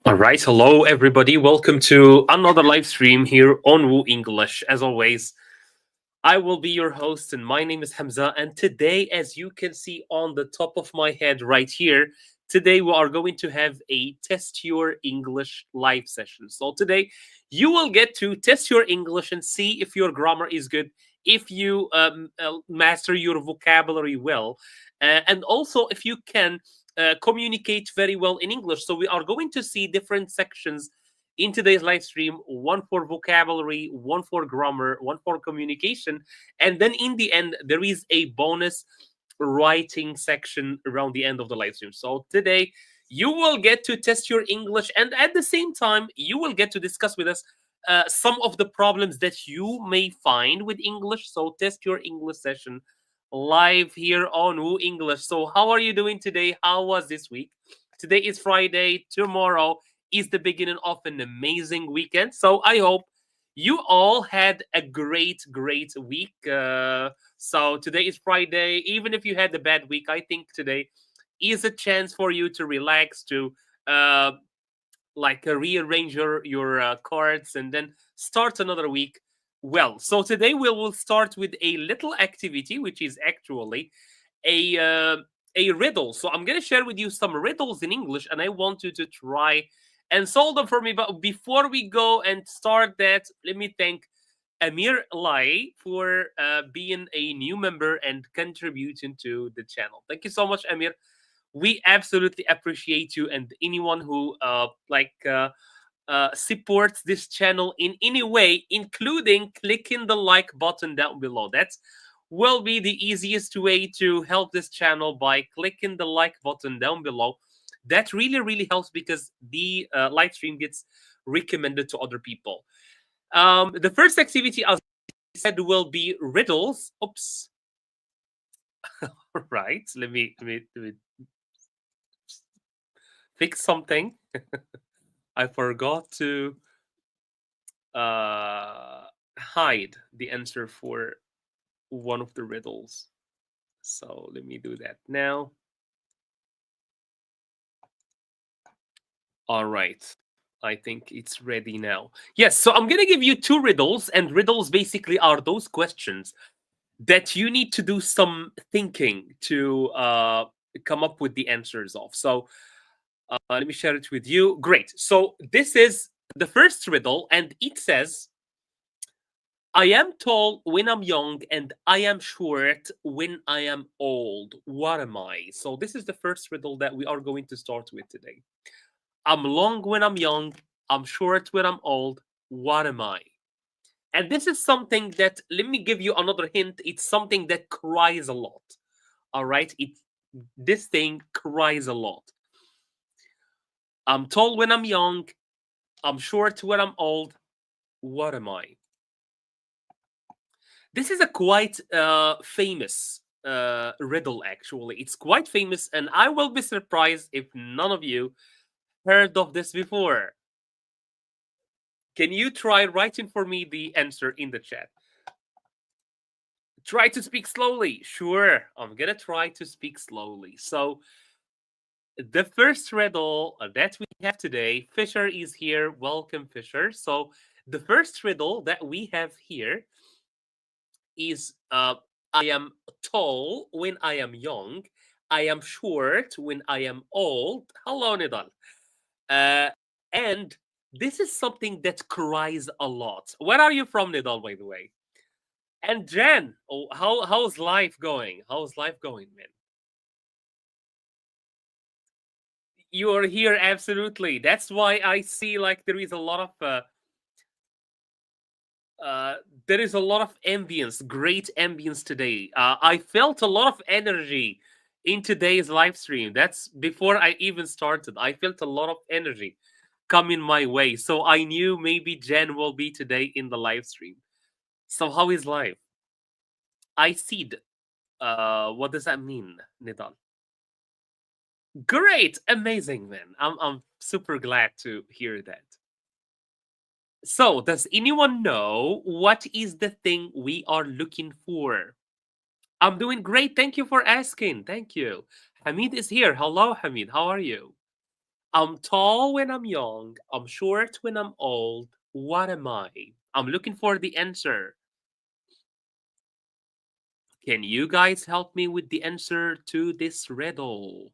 All right, hello everybody. Welcome to another live stream here on Woo English. As always, I will be your host, and my name is Hamza. And today, as you can see on the top of my head right here, today we are going to have a test your English live session. So today, you will get to test your English and see if your grammar is good, if you master your vocabulary well, and also if you can communicate very well in English. So we are going to see different sections in today's live stream, one for vocabulary, one for grammar, one for communication. And then in the end, there is a bonus writing section around the end of the live stream. So today, you will get to test your English, and at the same time, you will get to discuss with us some of the problems that you may find with English. So test your English session live here on Woo English. So how are you doing today? How was this week? Today is Friday. Tomorrow is the beginning of an amazing weekend. So I hope you all had a great week. So today is Friday. Even if you had a bad week, I think today is a chance for you to relax, to uh, rearrange your cards, and then start another week well. So today we will start with a little activity, which is actually a uh, a riddle. So I'm gonna share with you some riddles in English, and I want you to try and solve them for me. But before we go and start that, let me thank Amir Lai for being a new member and contributing to the channel. Thank you so much, Amir. We absolutely appreciate you, and anyone who supports this channel in any way, including clicking the like button down below. That will be the easiest way to help this channel, by clicking the like button down below. That really helps, because the live stream gets recommended to other people. The first activity, as I said, will be riddles. Oops. Right. Let me fix something. I forgot to hide the answer for one of the riddles. So let me do that now. All right. I think it's ready now. Yes, so I'm going to give you two riddles, and riddles basically are those questions that you need to do some thinking to come up with the answers of. So let me share it with you. Great. So this is the first riddle, and it says, I am tall when I'm young, and I am short when I am old. What am I? So this is the first riddle that we are going to start with today. I'm long when I'm young, I'm short when I'm old. What am I? And this is something that, let me give you another hint. It's something that cries a lot. All right? This thing cries a lot. I'm tall when I'm young, I'm short when I'm old. What am I? This is a quite famous riddle, actually. It's quite famous, and I will be surprised if none of you heard of this before. Can you try writing for me the answer in the chat? Try to speak slowly. Sure, I'm gonna try to speak slowly. So, the first riddle that we have today, Fisher is here. Welcome, Fisher. So, the first riddle that we have here is I am tall when I am young. I am short when I am old. Hello, Nidal. Uh, and this is something that cries a lot. Where are you from, Nidal, by the way? And Jan, oh, how's life going? How's life going, man? You are here, absolutely. That's why I see like there is a lot of uh, there is a lot of ambience, great ambience today. I felt a lot of energy in today's live stream. That's before I even started. I felt a lot of energy coming my way. So I knew maybe Jen will be today in the live stream. So how is life? I see. What does that mean, Nidal? Great, amazing, man. I'm super glad to hear that. So, does anyone know what is the thing we are looking for? I'm doing great. Thank you for asking. Thank you. Hamid is here. Hello, Hamid. How are you? I'm tall when I'm young. I'm short when I'm old. What am I? I'm looking for the answer. Can you guys help me with the answer to this riddle?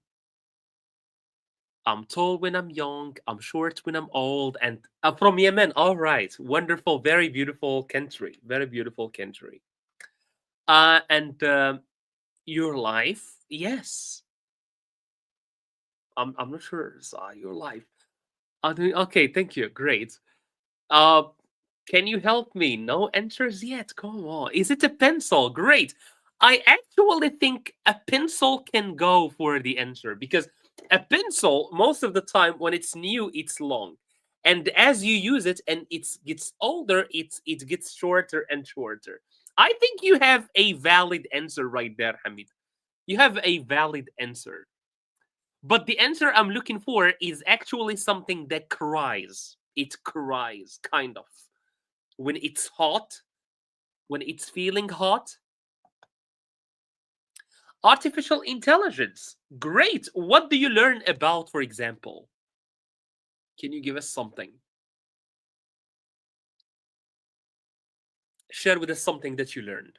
I'm tall when I'm young. I'm short when I'm old. And I'm from Yemen. All right. Wonderful. Very beautiful country. Very beautiful country. And your life? Yes. I'm not sure. Your life. Okay. Thank you. Great. Uh, can you help me? No answers yet. Come on. Is it a pencil? Great. I actually think a pencil can go for the answer because a pencil, most of the time, when it's new, it's long. And as you use it and it gets older, it gets shorter and shorter. I think you have a valid answer right there, Hamid. You have a valid answer. But the answer I'm looking for is actually something that cries. It cries, kind of. When it's hot, when it's feeling hot. Artificial intelligence. Great. What do you learn about, for example? Can you give us something? Share with us something that you learned.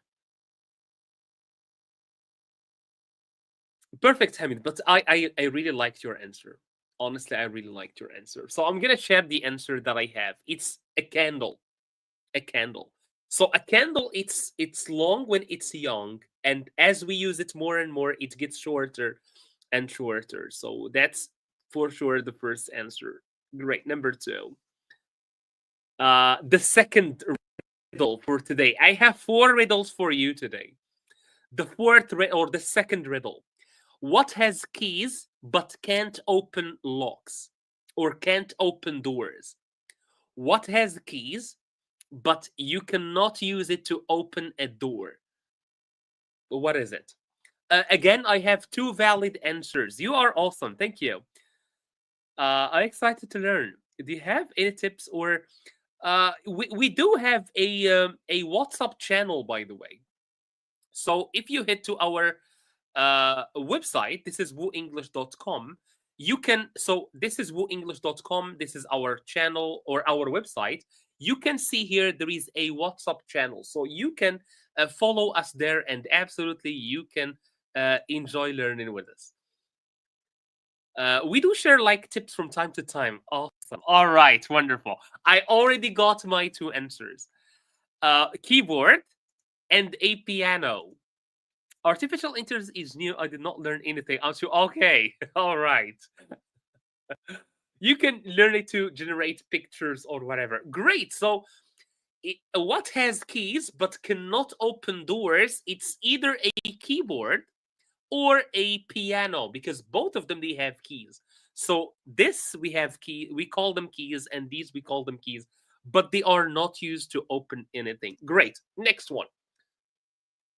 Perfect, Hamid. But I really liked your answer. Honestly, I really liked your answer. So I'm gonna share the answer that I have. It's a candle. A candle. So a candle, it's long when it's young, and as we use it more and more, it gets shorter and shorter. So that's for sure the first answer. Great. Number two. The second riddle for today. I have four riddles for you today. The or the second riddle. What has keys but can't open locks or can't open doors? What has keys but you cannot use it to open a door? What is it? Again, I have two valid answers. You are awesome. Thank you. I'm excited to learn. Do you have any tips or we do have a WhatsApp channel, by the way. So if you head to our website, this is wooenglish.com. You can, so this is wooenglish.com. This is our channel or our website. You can see here there is a WhatsApp channel. So you can follow us there and absolutely you can enjoy learning with us. We do share like tips from time to time. Awesome. All right, wonderful. I already got my two answers. Keyboard and a piano. Artificial intelligence is new. I did not learn anything. I'm sure. Okay, all right. You can learn it to generate pictures or whatever. Great. So, what has keys but cannot open doors? It's either a keyboard or a piano because both of them they have keys. So this we have key. We call them keys, and these we call them keys, but they are not used to open anything. Great. Next one.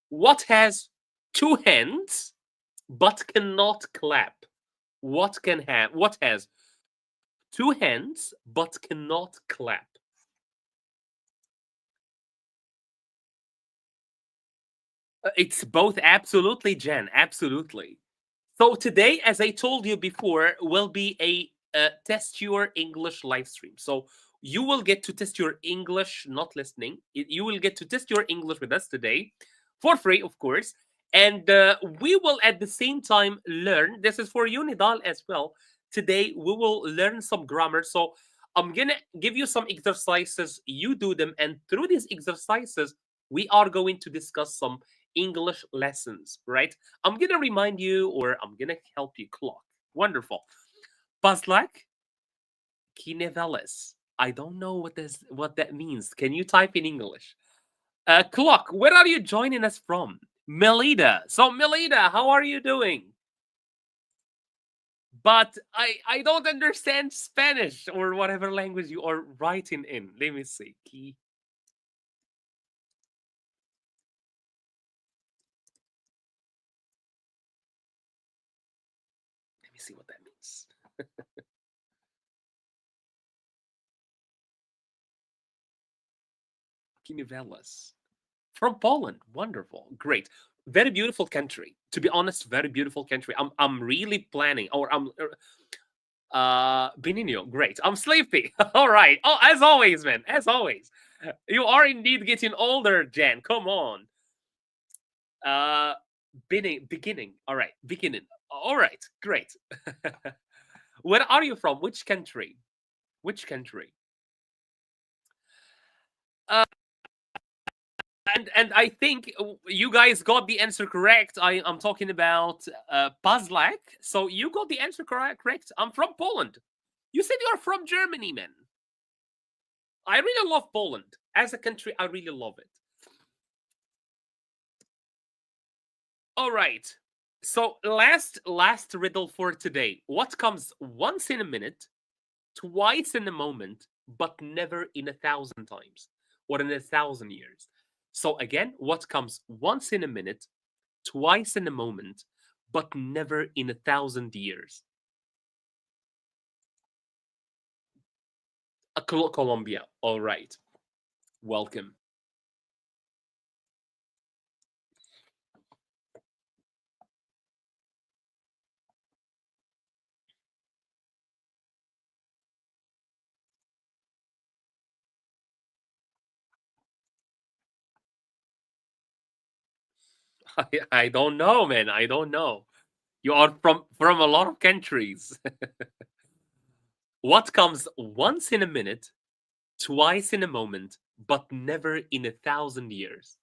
What has two hands but cannot clap? What has two hands but cannot clap? It's both. Absolutely, Jen. Absolutely. So today, as I told you before, will be a test your English live stream. So you will get to test your English, not listening. You will get to test your English with us today for free, of course. And we will at the same time learn. This is for you, Nidal, as well. Today, we will learn some grammar. So I'm going to give you some exercises. You do them. And through these exercises, we are going to discuss some English lessons, right? I'm gonna remind you, or I'm gonna help you clock. Wonderful. Paslak kinevelis. I don't know what that means. Can you type in English? Clock. Where are you joining us from? Melida. So Melida, how are you doing? But I don't understand Spanish or whatever language you are writing in. Let me see. Let me see what that means. Kinevelis. From Poland. Wonderful. Great. Very beautiful country. To be honest, very beautiful country. I'm really planning, or Benigno, great. I'm sleepy. All right. Oh, as always, man. As always. You are indeed getting older, Jan. Come on. Uh beginning. All right. Beginning. All right. Great. Where are you from? Which country? Which country? Uh, and I think you guys got the answer correct. I'm talking about Pazlak. So you got the answer correct. I'm from Poland. You said you're from Germany, man. I really love Poland as a country. I really love it. All right. So last riddle for today. What comes once in a minute, twice in a moment, but never in 1,000 times or in 1,000 years? So again, what comes once in a minute, twice in a moment, but never in 1,000 years? Colombia. All right. Welcome. I don't know, man. I don't know. You are from a lot of countries. What comes once in a minute, twice in a moment, but never in 1,000 years?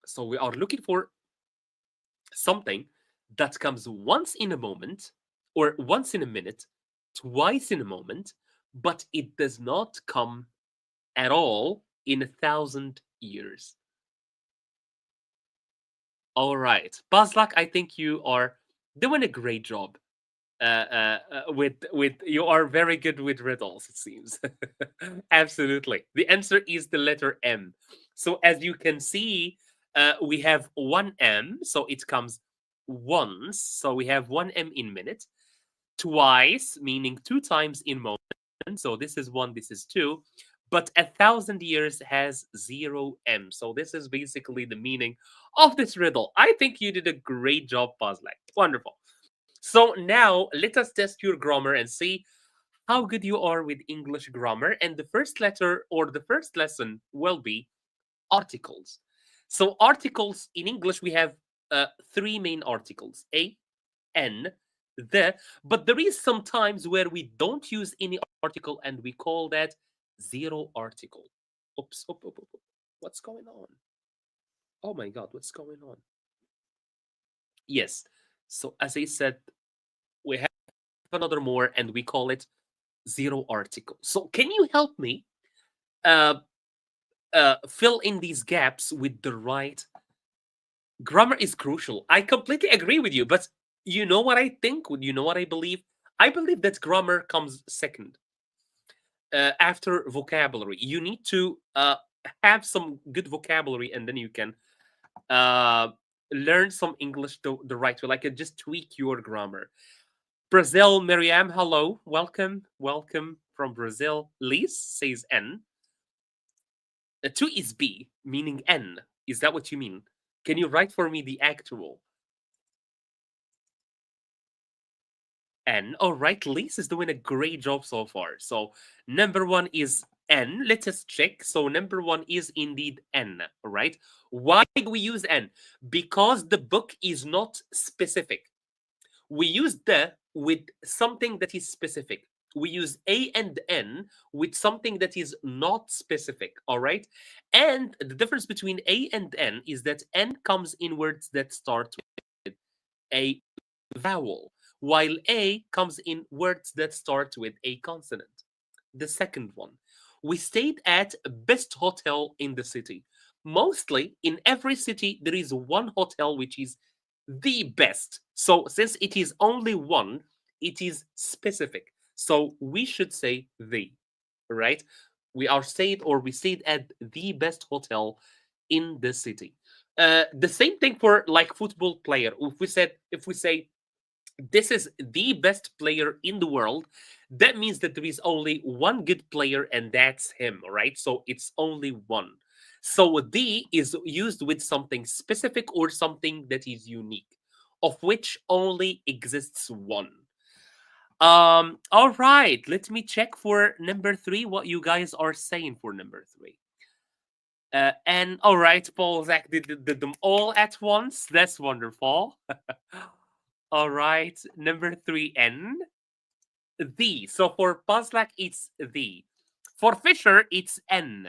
So we are looking for something that comes once in a moment or once in a minute, twice in a moment, but it does not come at all in 1,000 years. All right, Bazlak, I think you are doing a great job. With you are very good with riddles, it seems. Absolutely, the answer is the letter M. So as you can see, we have one M, so it comes once. So we have one M in minute, twice, meaning two times in moment. So this is one, this is two. But 1,000 years has zero M. So this is basically the meaning of this riddle. I think you did a great job, Pazlak. Wonderful. So now let us test your grammar and see how good you are with English grammar. And the first letter or the first lesson will be articles. So articles in English, we have three main articles: a, n, the. But there is some times where we don't use any article and we call that zero article. Oops, what's going on? Oh my God, what's going on? Yes. So as I said, we have another more and we call it zero article. So can you help me uh, fill in these gaps with the right grammar? Is crucial. I completely agree with you, but you know what I think? You know what I believe? I believe that grammar comes second after vocabulary. You need to have some good vocabulary, and then you can uh, learn some English the right way. Like just tweak your grammar. Brazil, Miriam, hello, welcome, welcome from Brazil. Liz says N. Two is B, meaning N. Is that what you mean? Can you write for me the actual N? All right, Liz is doing a great job so far. So number one is N. Let us check. So number one is indeed N. All right. Why do we use N? Because the book is not specific. We use the with something that is specific. We use A and N with something that is not specific. All right. And the difference between A and N is that N comes in words that start with a vowel, while A comes in words that start with a consonant. The second one, we stayed at best hotel in the city. Mostly in every city, there is one hotel which is the best. So since it is only one, it is specific. So we should say the, right? We stayed at the best hotel in the city. The same thing for like football player. If we say this is the best player in the world, that means that there is only one good player and that's him, right? So it's only one. So the is used with something specific or something that is unique. of which only exists one. All right, let me check for number 3 what you guys are saying for number 3. And all right, Paul, Zach did them all at once. That's wonderful. All right, number 3, N. The. So for Puzzlack, it's the. For Fisher, it's N.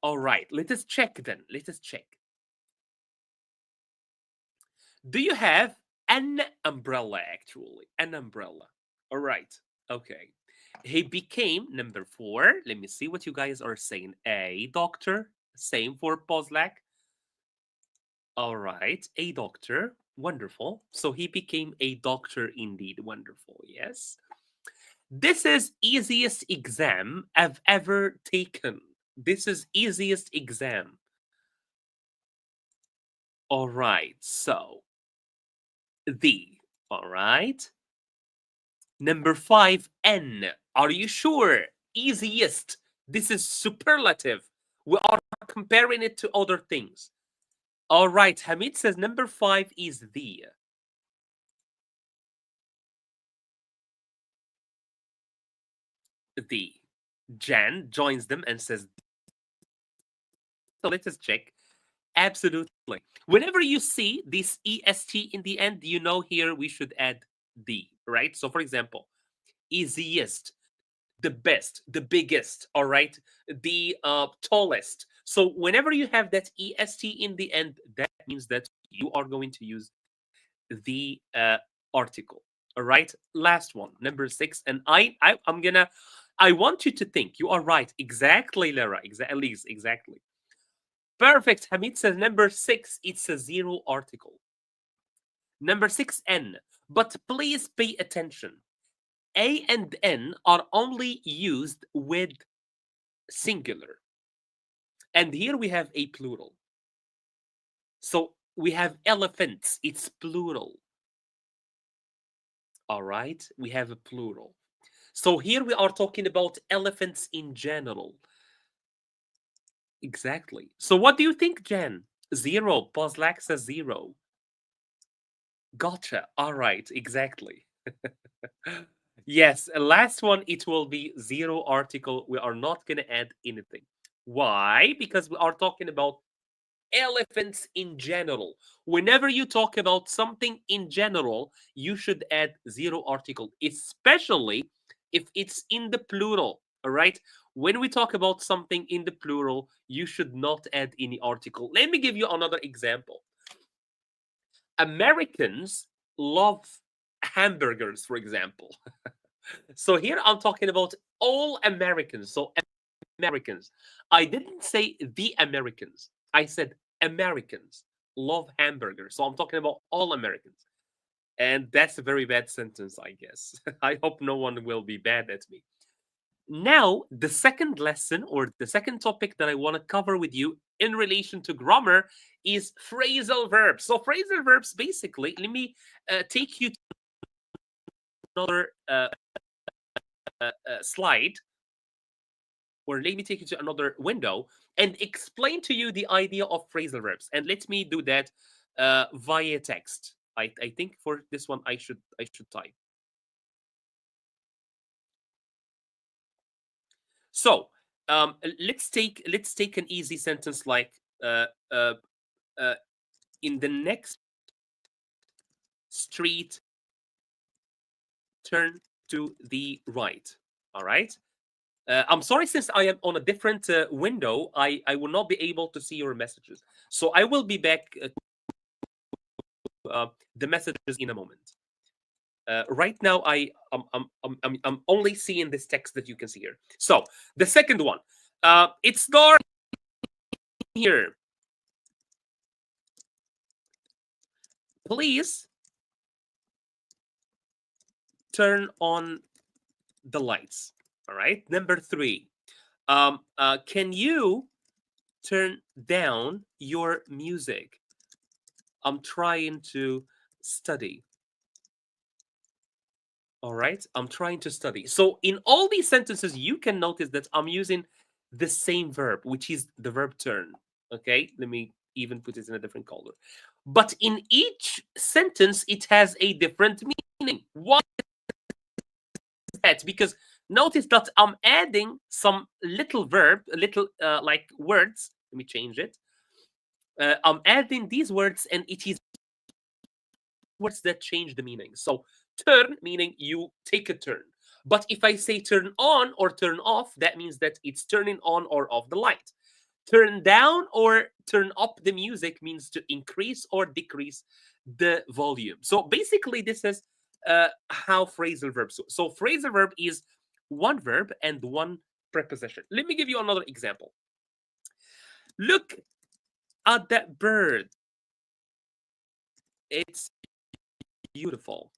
All right, let us check then. Let us check. Do you have an umbrella, actually? An umbrella. All right, okay. He became number 4. Let me see what you guys are saying. A doctor. Same for Puzzlack. All right, a doctor. Wonderful. So he became a doctor indeed. Wonderful. Yes. This is easiest exam I've ever taken. This is easiest exam. All right. So the. All right. Number 5, N. Are you sure? Easiest. This is superlative. We are comparing it to other things. All right. Hamid says number 5 is the. The. Jan joins them and says, so let us check. Absolutely. Whenever you see this EST in the end, you know here we should add the, right? So for example, easiest, the best, the biggest, all right? The tallest. So whenever you have that EST in the end, that means that you are going to use the article. All right. Last one, number 6. And I want you to think. You are right. Exactly, Lara. Exactly. Perfect. Hamid says number 6, it's a 0 article. Number 6, N. But please pay attention. A and N are only used with singular. And here we have a plural. So we have elephants. It's plural. All right. We have a plural. So here we are talking about elephants in general. Exactly. So what do you think, Jen? 0. Puzzlack says 0. Gotcha. All right. Exactly. Yes. Last one, it will be 0 article. We are not going to add anything. Why? Because we are talking about elephants in general. Whenever you talk about something in general, you should add 0 article, especially if it's in the plural. All right. When we talk about something in the plural, you should not add any article. Let me give you another example. Americans love hamburgers, for example. So here I'm talking about all Americans. So Americans. I didn't say the Americans. I said Americans love hamburgers. So I'm talking about all Americans. And that's a very bad sentence, I guess. I hope no one will be bad at me. Now, the second lesson or the second topic that I want to cover with you in relation to grammar is phrasal verbs. So, phrasal verbs, basically, let me take you to another slide, or let me take you to another window and explain to you the idea of phrasal verbs. And let me do that via text. I think for this one I should type. So let's take an easy sentence like in the next street, turn to the right. All right. I'm sorry, since I am on a different window, I will not be able to see your messages. So I will be back the messages in a moment. Right now, I'm only seeing this text that you can see here. So the second one, it's dark here. Please turn on the lights. All right. Number 3, can you turn down your music? I'm trying to study. All right. I'm trying to study. So in all these sentences, you can notice that I'm using the same verb, which is the verb turn. Okay. Let me even put it in a different color. But in each sentence, it has a different meaning. Why is that? Because notice that I'm adding some little verb, little like words. Let me change it. I'm adding these words, and it is words that change the meaning. So turn meaning you take a turn. But if I say turn on or turn off, that means that it's turning on or off the light. Turn down or turn up the music means to increase or decrease the volume. So basically, this is how phrasal verbs. So phrasal verb is one verb and one preposition. Let me give you another example. Look at that bird. It's beautiful.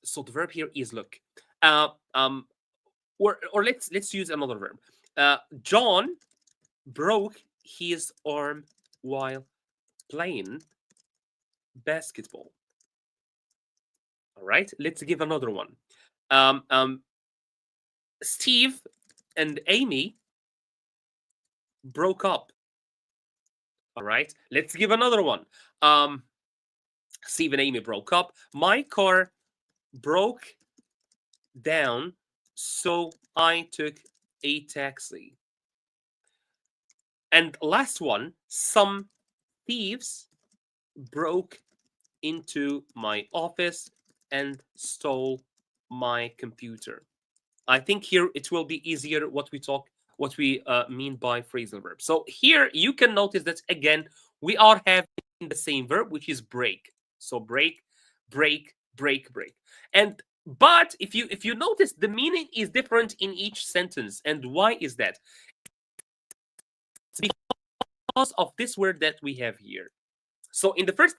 So the verb here is look. Uh, um, or let's use another verb. John broke his arm while playing basketball. All right, let's give another one. Steve and Amy broke up. All right, let's give another one. Steve and Amy broke up. My car broke down, so I took a taxi. And last one, some thieves broke into my office and stole my computer. I think here it will be easier what we mean by phrasal verb. So here you can notice that again we are having the same verb, which is break. So break, break, break, break. And but if you notice, the meaning is different in each sentence. And why is that? It's because of this word that we have here. So in the first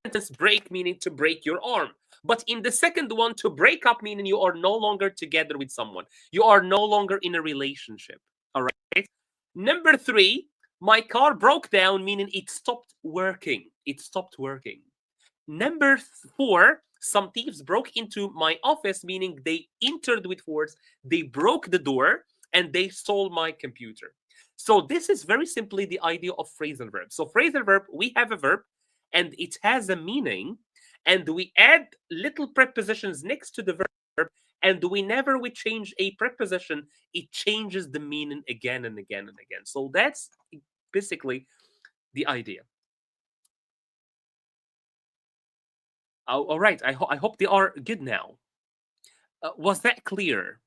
sentence, break meaning to break your arm. But in the second one, to break up meaning you are no longer together with someone. You are no longer in a relationship. All right. Number 3, my car broke down, meaning it stopped working. It stopped working. Number 4, some thieves broke into my office, meaning they entered with force, they broke the door, and they stole my computer. So this is very simply the idea of phrasal verb. So phrasal verb, we have a verb, and it has a meaning, and we add little prepositions next to the verb, and whenever we change a preposition, it changes the meaning again and again and again. So that's basically the idea. All right, I hope they are good now. Was that clear?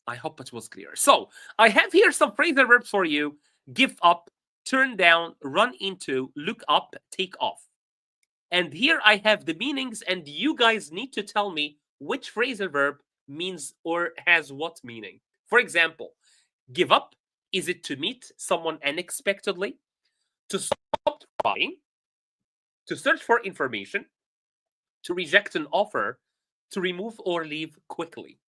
I hope it was clear. So I have here some phrasal verbs for you. Give up, turn down, run into, look up, take off. And here I have the meanings, and you guys need to tell me which phrasal verb means or has what meaning. For example, give up, is it to meet someone unexpectedly? To stop trying? To search for information? To reject an offer? To remove or leave quickly?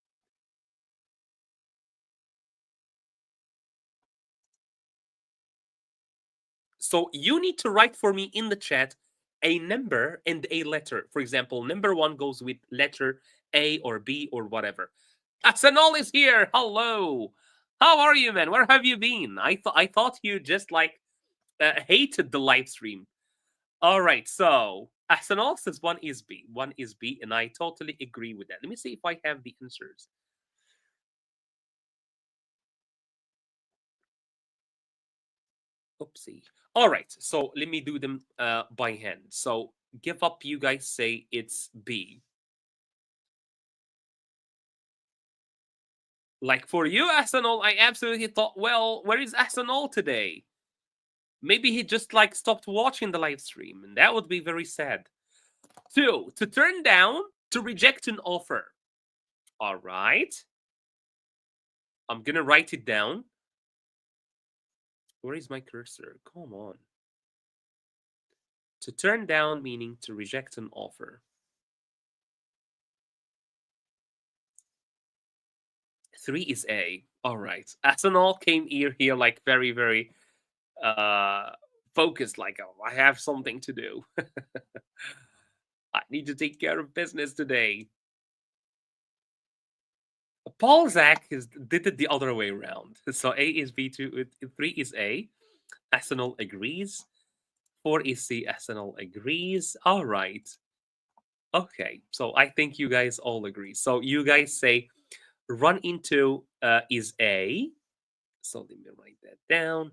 So you need to write for me in the chat a number and a letter. For example, number 1 goes with letter A or B or whatever. Asanol is here. Hello. How are you, man? Where have you been? I thought you just like hated the live stream. All right. So Asanol says 1 is B. 1 is B, and I totally agree with that. Let me see if I have the answers. Oopsie. All right. So let me do them by hand. So give up. You guys say it's B. Like for you, Asanol, I absolutely thought, well, where is Asanol today? Maybe he just like stopped watching the live stream, and that would be very sad. 2, to turn down, to reject an offer. All right. I'm gonna write it down. Where is my cursor? Come on. To turn down meaning to reject an offer. 3 is A. All right. Asanol came here like very, very focused, like, oh, I have something to do. I need to take care of business today. Paul Zach did it the other way around. So A is B, 3 is A. Arsenal agrees. 4 is C. Arsenal agrees. All right. Okay. So I think you guys all agree. So you guys say run into is A. So let me write that down.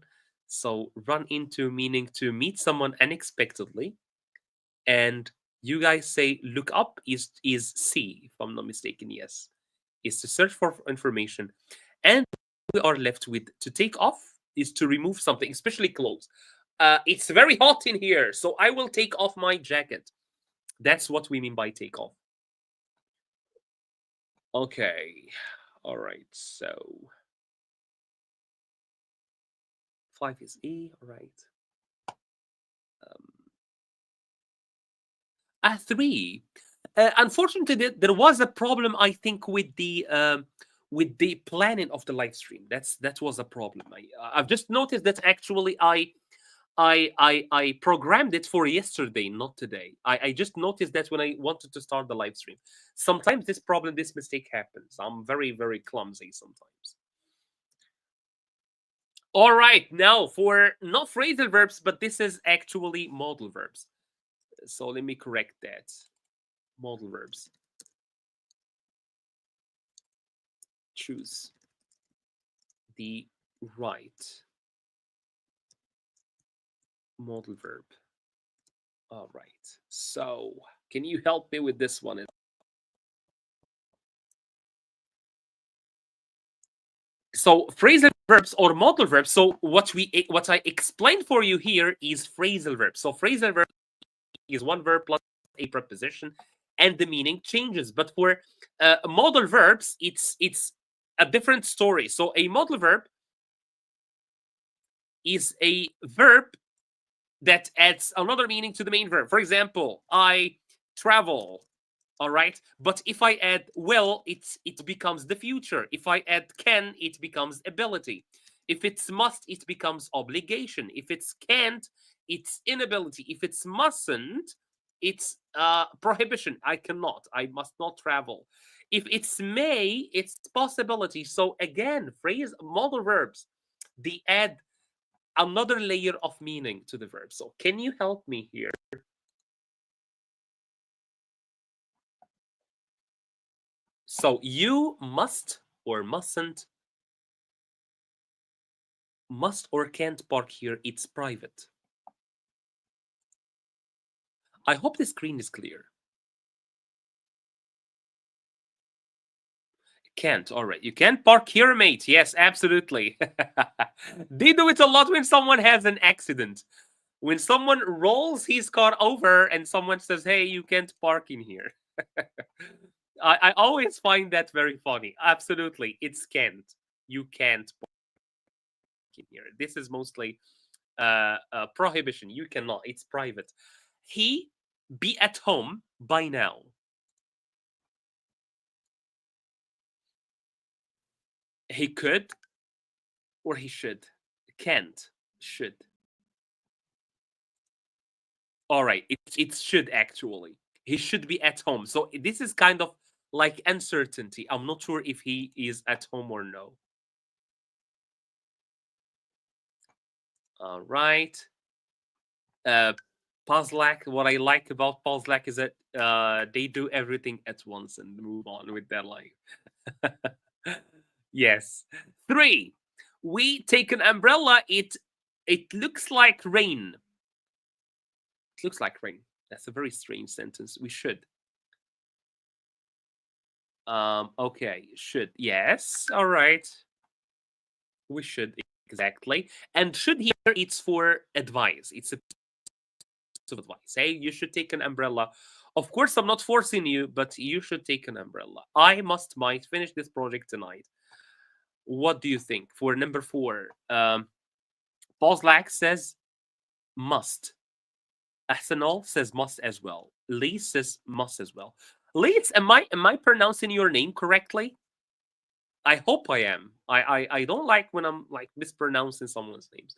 So run into meaning to meet someone unexpectedly. And you guys say look up is C, if I'm not mistaken. Yes. Is to search for information. And we are left with to take off is to remove something, especially clothes. It's very hot in here, so I will take off my jacket. That's what we mean by take off. Okay. All right. So 5 is E. All right. 3. Unfortunately, there was a problem, I think, with the planning of the live stream. That was a problem. I've just noticed that actually I programmed it for yesterday, not today. I just noticed that when I wanted to start the live stream. Sometimes this mistake happens. I'm very, very clumsy sometimes. All right, now for not phrasal verbs, but this is actually modal verbs. So let me correct that. Modal verbs. Choose the right modal verb. All right. So can you help me with this one? So phrasal verbs or modal verbs. So what I explained for you here is phrasal verbs. So phrasal verb is one verb plus a preposition, and the meaning changes. But for modal verbs, it's a different story. So a modal verb is a verb that adds another meaning to the main verb. For example, I travel. All right. But if I add will, it becomes the future. If I add can, it becomes ability. If it's must, it becomes obligation. If it's can't, it's inability. If it's mustn't, it's prohibition. I cannot. I must not travel. If it's may, it's possibility. So again, phrase modal verbs, they add another layer of meaning to the verb. So can you help me here? So you must or mustn't, must or can't park here. It's private. I hope the screen is clear. Can't. All right. You can't park here, mate. Yes, absolutely. They do it a lot when someone has an accident. When someone rolls his car over and someone says, hey, you can't park in here. I always find that very funny. Absolutely. It's can't. You can't park in here. This is mostly prohibition. You cannot. It's private. He be at home by now. He could or he should. Can't. Should. All right. It should actually. He should be at home. So this is kind of like uncertainty. I'm not sure if he is at home or no. All right. Puzzlack, what I like about Puzzlack is that they do everything at once and move on with their life. Yes. 3. We take an umbrella. It looks like rain. It looks like rain. That's a very strange sentence. We should. Okay, should. Yes. All right. We should, exactly. And should here, it's for advice. It's a piece of advice. Hey, you should take an umbrella. Of course, I'm not forcing you, but you should take an umbrella. I might finish this project tonight. What do you think? For number 4, Bozlak says must. Ahsanol says must as well. Lee says must as well. Lee, am I pronouncing your name correctly? I hope I am. I don't like when I'm like mispronouncing someone's names.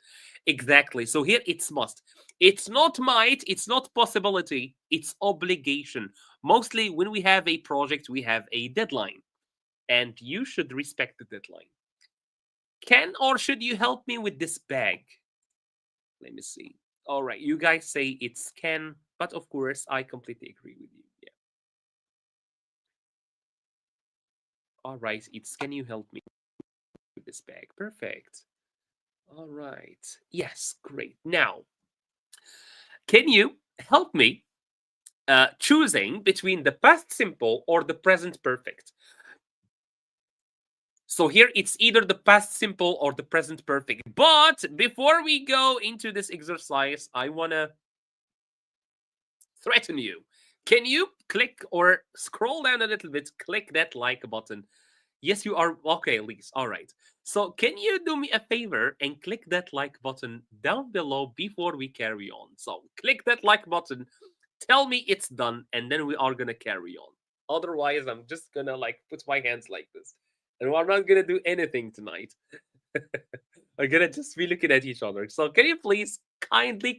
Exactly. So here it's must. It's not might, it's not possibility, it's obligation. Mostly when we have a project, we have a deadline. and you should respect the deadline. Can or should you help me with this bag? Let me see. All right, you guys say it's can, but of course, I completely agree with you. Yeah. All right, it's can you help me with this bag? Perfect. All right. Yes, great. Now, can you help me choosing between the past simple or the present perfect? So here it's either the past simple or the present perfect. But before we go into this exercise, I want to threaten you. Can you click or scroll down a little bit, click that like button? Yes, you are. Okay, Elise. All right. So can you do me a favor and click that like button down below before we carry on? So click that like button, tell me it's done, and then we are going to carry on. Otherwise, I'm just going to like put my hands like this. And we're not going to do anything tonight. We're going to just be looking at each other. So can you please kindly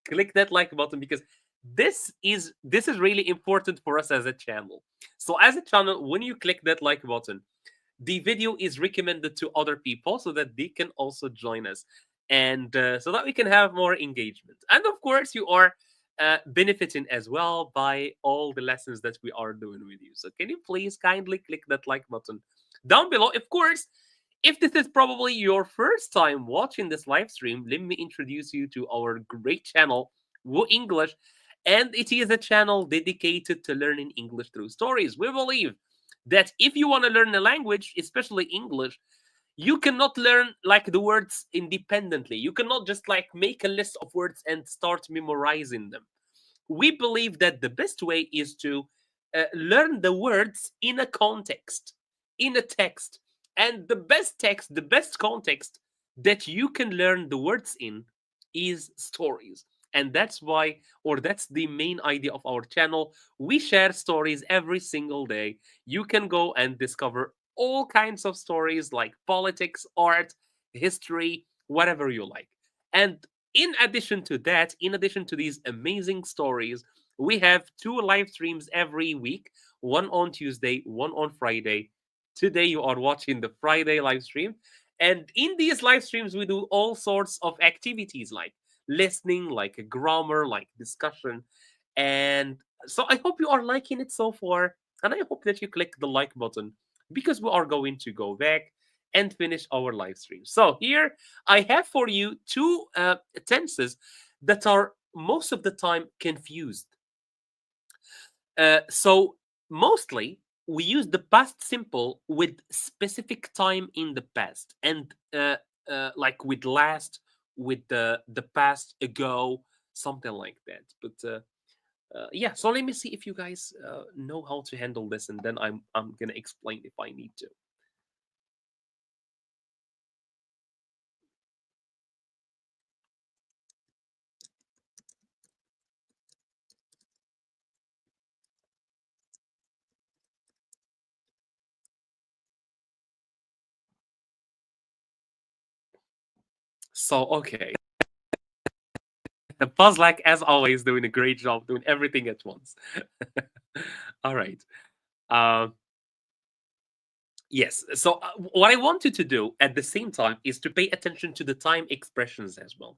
click that like button, because this is really important for us as a channel. So as a channel, when you click that like button, the video is recommended to other people so that they can also join us, and so that we can have more engagement. And of course, you are benefiting as well by all the lessons that we are doing with you. So can you please kindly click that like button down below? Of course, if this is probably your first time watching this live stream, let me introduce you to our great channel, WooEnglish. And it is a channel dedicated to learning English through stories. We believe that if you want to learn a language, especially English, you cannot learn like the words independently. You cannot just like make a list of words and start memorizing them. We believe that the best way is to learn the words in a context, in a text. And the best text, the best context that you can learn the words in is stories. And that's why, or that's the main idea of our channel. We share stories every single day. You can go and discover all kinds of stories like politics, art, history, whatever you like. And in addition to that, in addition to these amazing stories, we have two live streams every week, one on Tuesday, one on Friday. Today, you are watching the Friday live stream. And in these live streams, we do all sorts of activities like listening, like a grammar, like discussion. And so I hope you are liking it so far. And I hope that you click the like button, because we are going to go back and finish our live stream. So here I have for you two tenses that are most of the time confused. So mostly we use the past simple with specific time in the past, and like with last, with the past, ago, something like that. But yeah, so let me see if you guys know how to handle this, and then I'm gonna explain if I need to. So okay, Buzz, like as always, doing a great job, doing everything at once. All right. Um, yes. So what I want you to do at the same time is to pay attention to the time expressions as well.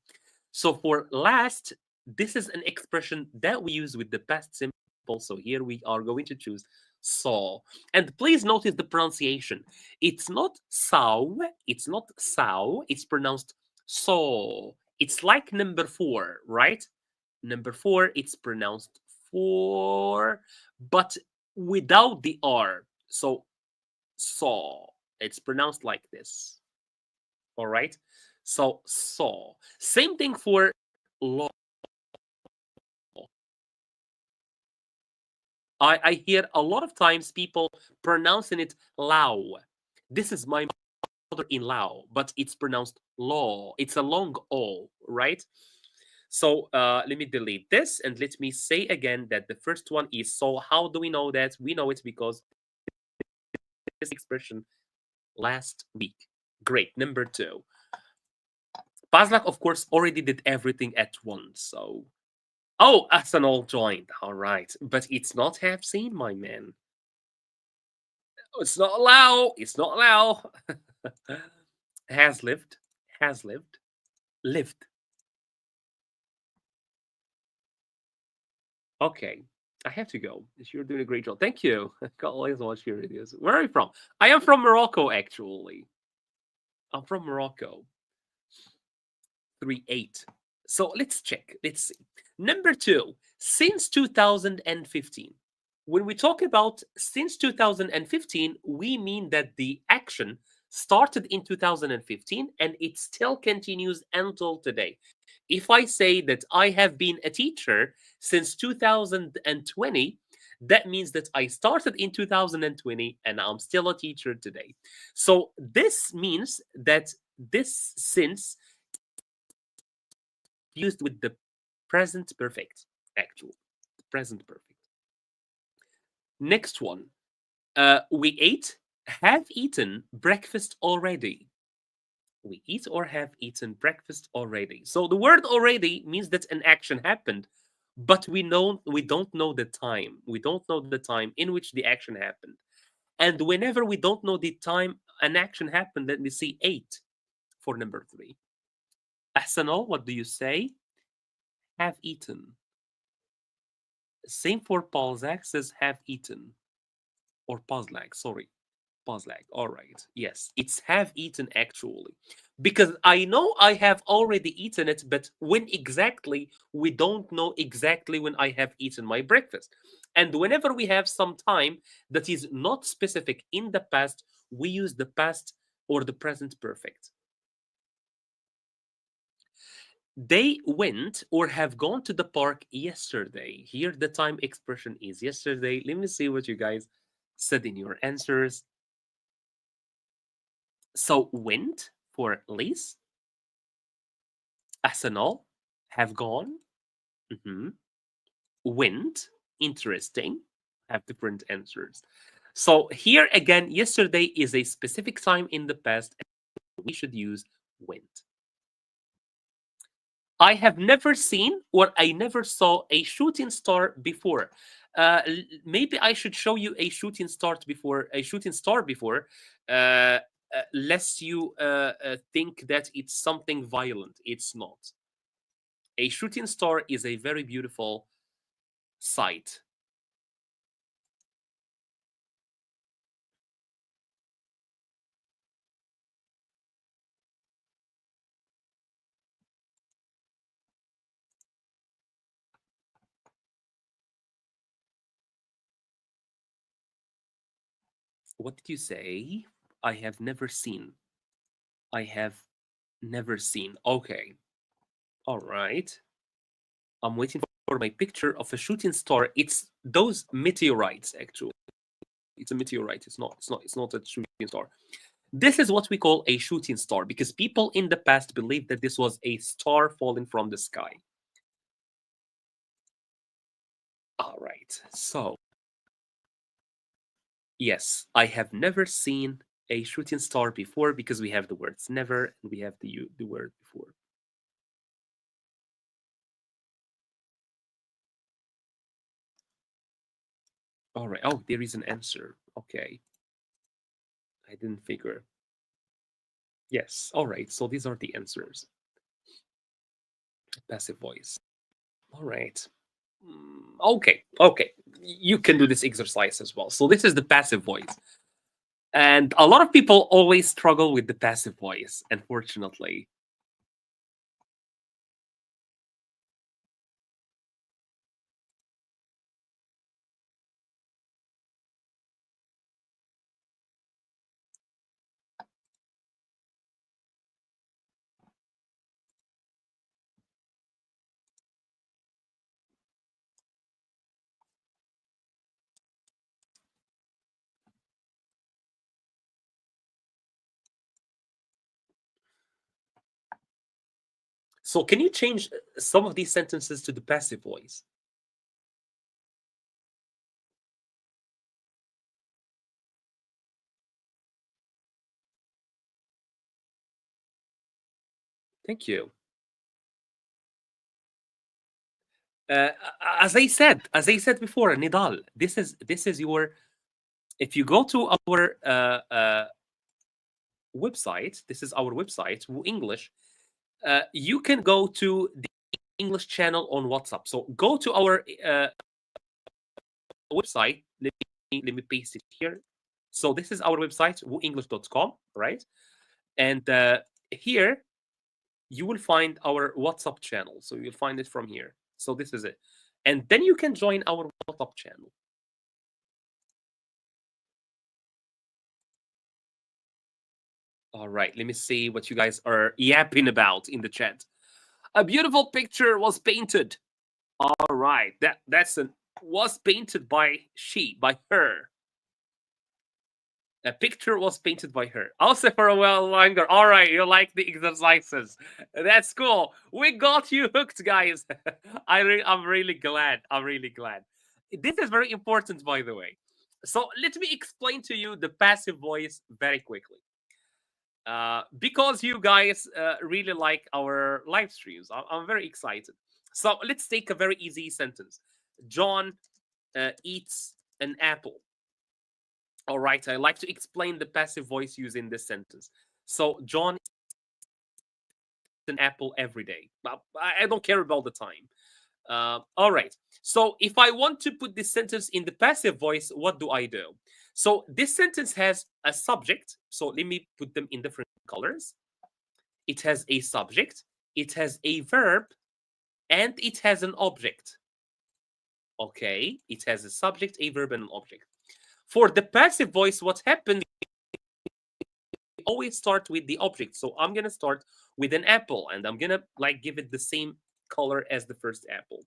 So for last, this is an expression that we use with the past simple. So here we are going to choose saw. And please notice the pronunciation. It's not saw, it's not saw, it's pronounced saw. It's like number four, right? Number four, it's pronounced four, but without the R. So saw. It's pronounced like this. All right. So saw. Same thing for law. I hear a lot of times people pronouncing it Lao. This is my mother in Lao, but it's pronounced law. It's a long O, right? So let me delete this and let me say again that the first one is so. How do we know that? We know it because this expression last week. Great. Number two. Paslak, of course, already did everything at once. So, oh, Arsenal joined. All right, but it's not half seen, my man. It's not allow. It's not allow. Has lived. Has lived. Lived. Okay. I have to go. You're doing a great job. Thank you. God always watch your videos. Where are you from? I am from Morocco, actually. I'm from Morocco. 3-8. So let's check. Let's see. Number two, since 2015. When we talk about since 2015, we mean that the action started in 2015 and it still continues until today. If I say that I have been a teacher since 2020, that means that I started in 2020 and I'm still a teacher today. So this means that this since used with the present perfect, actual present perfect. Next one. We ate, have eaten breakfast already. We eat or have eaten breakfast already. So the word already means that an action happened, but we don't know the time. We don't know the time in which the action happened. And whenever we don't know the time an action happened, let me see 8 for number 3. Ahsanal, what do you say? Have eaten. Same for Balzac says have eaten. Or Pazlag, sorry. Pazlag. All right. Yes, it's have eaten actually. Because I know I have already eaten it, but when exactly, we don't know exactly when I have eaten my breakfast. And whenever we have some time that is not specific in the past, we use the past or the present perfect. They went or have gone to the park yesterday. Here, the time expression is yesterday. Let me see what you guys said in your answers. So, went for Liz, Arsenal, have gone, mhm, went, interesting, have different answers. So, here again, yesterday is a specific time in the past. And we should use went. I have never seen or I never saw a shooting star before. Maybe I should show you a shooting star before uh, lest you think that it's something violent. It's not. A shooting star is a very beautiful sight. What did you say? I have never seen. I have never seen. Okay. All right. I'm waiting for my picture of a shooting star. It's those meteorites, actually. It's a meteorite. It's not a shooting star. This is what we call a shooting star because people in the past believed that this was a star falling from the sky. All right. So, yes, I have never seen a shooting star before because we have the words never and we have the word before. All right. Oh, there is an answer. Okay. I didn't figure. Yes. All right. So these are the answers. Passive voice. All right. Okay. Okay. You can do this exercise as well. So this is the passive voice. And a lot of people always struggle with the passive voice, unfortunately. So can you change some of these sentences to the passive voice? Thank you. Uh, as I said before, Nidal, this is your if you go to our website, this is our website, WooEnglish, you can go to the English channel on WhatsApp. So go to our website. Let me paste it here. So this is our website, wooenglish.com, right? And here you will find our WhatsApp channel. So you'll find it from here. So this is it. And then you can join our WhatsApp channel. All right, let me see what you guys are yapping about in the chat. A beautiful picture was painted. All right, that's an was painted by her. A picture was painted by her. Also for a while longer. All right, you like the exercises. That's cool. We got you hooked, guys. I'm really glad. I'm really glad. This is very important, by the way. So let me explain to you the passive voice very quickly. Because you guys really like our live streams. I'm very excited. So let's take a very easy sentence. John eats an apple. All right, I like to explain the passive voice using this sentence. So John eats an apple every day. I don't care about the time. All right. So if I want to put this sentence in the passive voice, what do I do? So this sentence has a subject. So let me put them in different colors. It has a subject, it has a verb, and it has an object. Okay, it has a subject, a verb, and an object. For the passive voice, what happened? We always start with the object. So I'm gonna start with an apple, and I'm gonna like give it the same color as the first apple.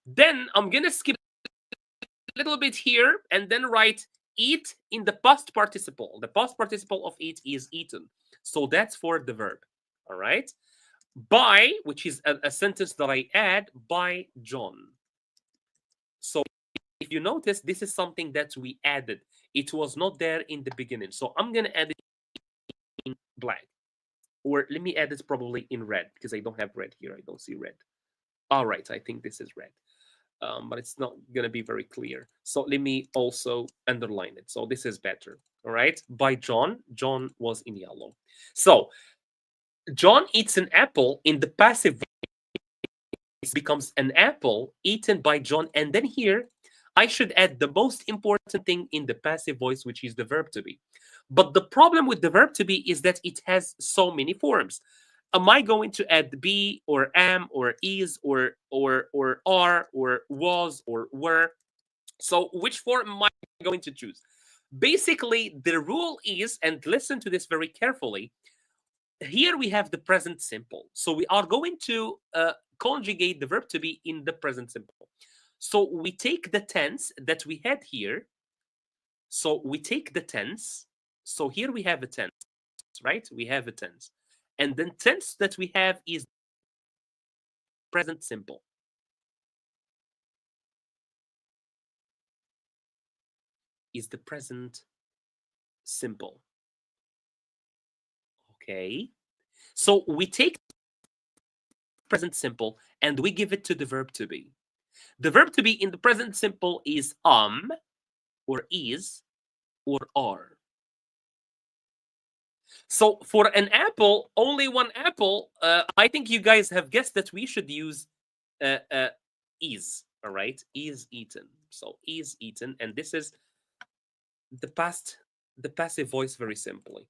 Then I'm gonna skip a little bit here and then write eat in the past participle. The past participle of eat is eaten. So that's for the verb. All right. By, which is a sentence that I add, by John. So if you notice, this is something that we added. It was not there in the beginning. So I'm going to add it in black. Or let me add it probably in red because I don't have red here. I don't see red. All right, I think this is red. But it's not going to be very clear. So let me also underline it. So this is better. All right. By John. John was in yellow. So John eats an apple in the passive voice becomes an apple eaten by John. And then here, I should add the most important thing in the passive voice, which is the verb to be. But the problem with the verb to be is that it has so many forms. Am I going to add be or am or is or are or was or were? So which form am I going to choose? Basically, the rule is, and listen to this very carefully, here we have the present simple. So we are going to conjugate the verb to be in the present simple. So we take the tense that we had here. So we take the tense. So here we have a tense, right? We have a tense. And then tense that we have is present simple. Is the present simple. Okay. So we take present simple and we give it to the verb to be. The verb to be in the present simple is or is or are. So for an apple, only one apple, I think you guys have guessed that we should use is, all right? Is eaten. So is eaten, and this is the passive voice very simply.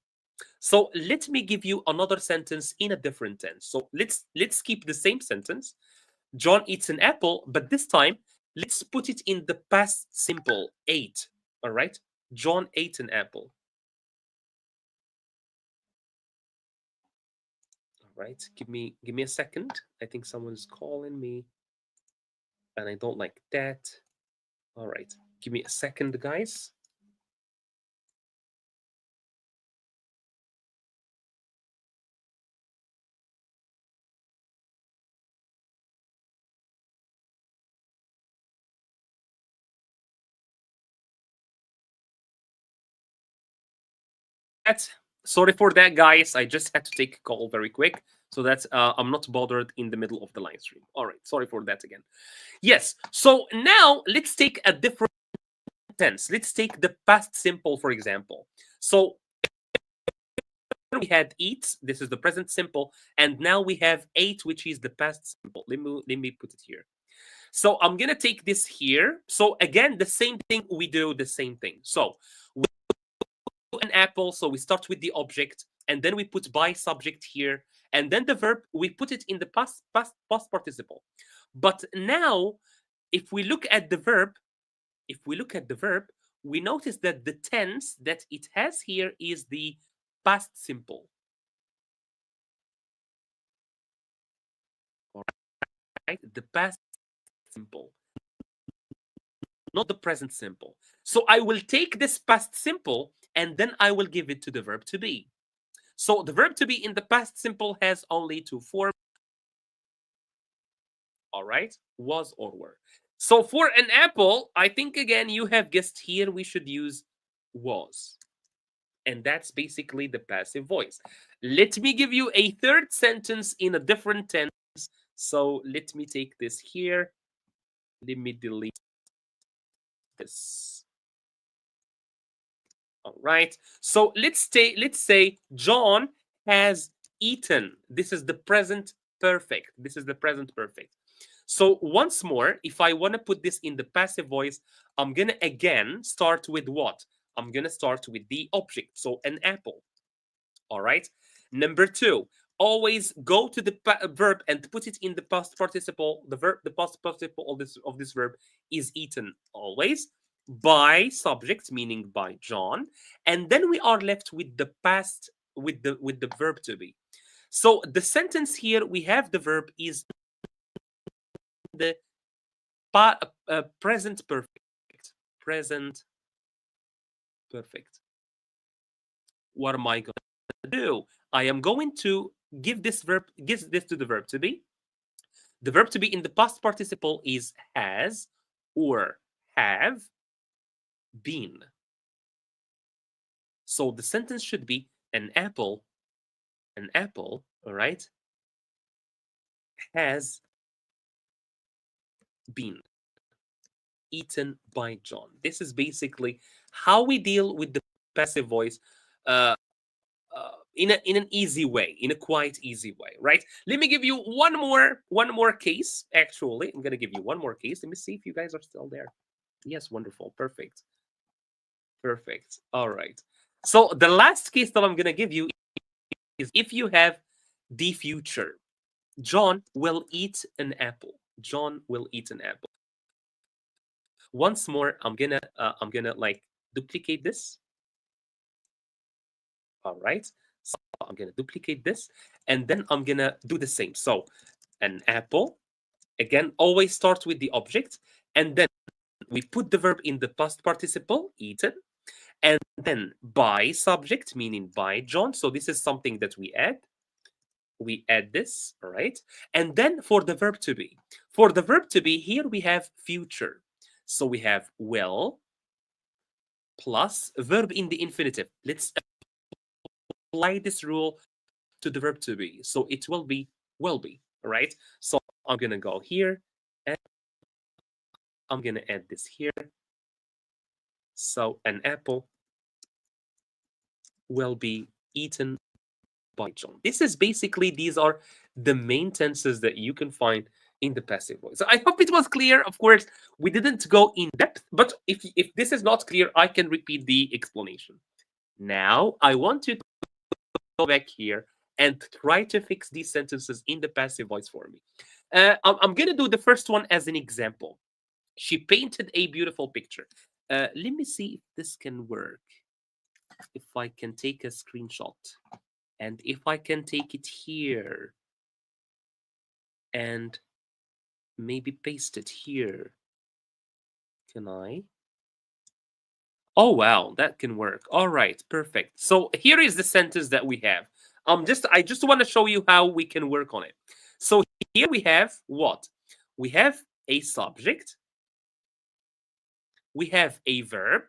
So let me give you another sentence in a different tense. So let's keep the same sentence. John eats an apple, but this time let's put it in the past simple, ate. All right? John ate an apple. All right, give me a second. I think someone's calling me, and I don't like that. All right, give me a second, guys. Sorry for that, guys. I just had to take a call very quick so that I'm not bothered in the middle of the live stream. All right, sorry for that again. Yes, so now let's take a different tense. Let's take the past simple, for example. So we had eat, this is the present simple, and now we have ate, which is the past simple. Let me put it here. So I'm gonna take this here. So again, the same thing, we do the same thing. So we do an apple, so we start with the object, and then we put by subject here, and then the verb, we put it in the past participle. But now, if we look at the verb, we notice that the tense that it has here is the past simple. All right, the past simple, not the present simple. So I will take this past simple and then I will give it to the verb to be. So the verb to be in the past simple has only two forms. All right, was or were. So for an apple, I think again you have guessed here we should use was. And that's basically the passive voice. Let me give you a third sentence in a different tense. So let me take this here. Let me delete this. All right. So let's say John has eaten. This is the present perfect. This is the present perfect. So once more, if I want to put this in the passive voice, I'm going to again start with what? I'm going to start with the object. So an apple. All right. Number two, always go to the verb and put it in the past participle. The past participle of this verb is eaten always, by subject, meaning by John, and then we are left with the past, with the verb to be. So the sentence here, we have the verb is the present perfect. Present perfect. What am I going to do? I am going to give this to the verb to be. The verb to be in the past participle is has or have been. So the sentence should be an apple, all right, has been eaten by John. This is basically how we deal with the passive voice in an easy way, in a quite easy way, right? Let me give you one more case. Actually, I'm gonna give you one more case. Let me see if you guys are still there. Yes, wonderful, perfect. All right. So the last case that I'm gonna give you is if you have the future. John will eat an apple. John will eat an apple. Once more, I'm gonna like duplicate this. All right. So I'm gonna duplicate this, and then I'm gonna do the same. So an apple. Again, always start with the object, and then we put the verb in the past participle, eaten, and then by subject, meaning by John. So this is something that we add. We add this, all right? And then for the verb to be. For the verb to be, here we have future. So we have will plus verb in the infinitive. Let's apply this rule to the verb to be. So it will be, all right? So I'm going to go here and I'm going to add this here. So an apple will be eaten by John. This is basically, these are the main tenses that you can find in the passive voice. So I hope it was clear. Of course, we didn't go in depth, but if this is not clear, I can repeat the explanation. Now, I want you to go back here and try to fix these sentences in the passive voice for me. I'm going to do the first one as an example. She painted a beautiful picture. Let me see if this can work. If I can take a screenshot. And if I can take it here and maybe paste it here. Can I? Oh, wow, that can work. All right, perfect. So here is the sentence that we have. I just want to show you how we can work on it. So here we have what? We have a subject. We have a verb.